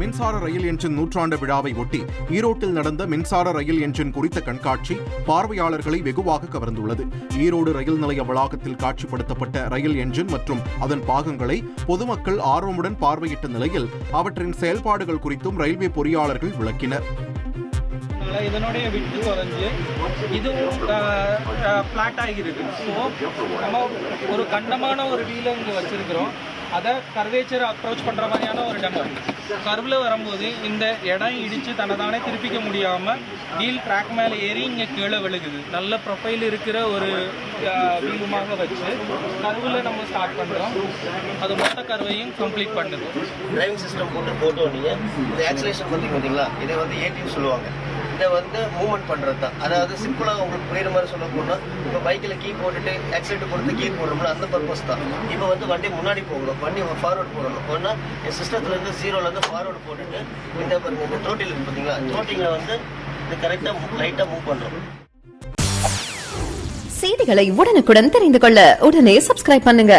மின்சார ரயில் என்ஜின் நூற்றாண்டு விழாவை ஒட்டி ஈரோட்டில் நடந்த மின்சார ரயில் என்ஜின் குறித்த கண்காட்சி பார்வையாளர்களை வெகுவாக கவர்ந்துள்ளது. ஈரோடு ரயில் நிலைய வளாகத்தில் காட்சிப்படுத்தப்பட்ட ரயில் என்ஜின் மற்றும் அதன் பாகங்களை பொதுமக்கள் ஆர்வமுடன் பார்வையிட்ட நிலையில் அவற்றின் செயல்பாடுகள் குறித்தும் ரயில்வே பொறியாளர்கள் விளக்கினர். இதனுடைய விட்டு குறைஞ்சு இதுவும் ஃப்ளாட் ஆகிருக்கு. ஸோ நம்ம ஒரு கண்டமான ஒரு வீலை இங்கே வச்சிருக்கிறோம். அதை கர்வேச்சரை அப்ரோச் பண்ணுற மாதிரியான ஒரு டெமோ. கர்வில் வரும்போது இந்த இடம் இடித்து தன்னைதானே திருப்பிக்க முடியாமல் வீல் ட்ராக் மேலே ஏறி இங்கே கீழே விழுகுது. நல்ல ப்ரொஃபைல் இருக்கிற ஒரு வீலுமாக வச்சு கர்வில் நம்ம ஸ்டார்ட் பண்ணுறோம். அது மொத்த கர்வையும் கம்ப்ளீட் பண்ணுது. டிரைவிங் சிஸ்டம் போட்டு நீங்கள் இந்த ஆக்சிலேஷன் பார்த்தீங்களா, இதை வந்து ஏடிஎம் சொல்லுவாங்க. இதை வந்து மூவ்மெண்ட் பண்ணுறது தான். அதாவது சிம்பிளாக உங்களுக்கு புரியுற மாதிரி சொல்ல போனால், இப்போ பைக்கில் கீ போட்டுட்டு ஆக்சிலேட்டர் கொடுத்து கீ போடுறோம்ல, அந்த பர்பஸ் தான். இப்போ வந்து வண்டி முன்னாடி போகணும், வண்டி ஃபார்வர்ட் போடணும். ஒன்றா என் சிஸ்டத்துலேருந்து ஜீரோலேருந்து ஃபார்வர்டு போட்டுட்டு இந்த பாருங்க, இந்த த்ரோட்டில் இருக்குது பார்த்தீங்களா, த்ரோட்டிங்கில் வந்து இது கரெக்டாக லைட்டாக மூவ் பண்ணுறோம். செய்திகளை உடனுக்குடன் தெரிந்து கொள்ள உடனே சப்ஸ்கிரைப் பண்ணுங்க.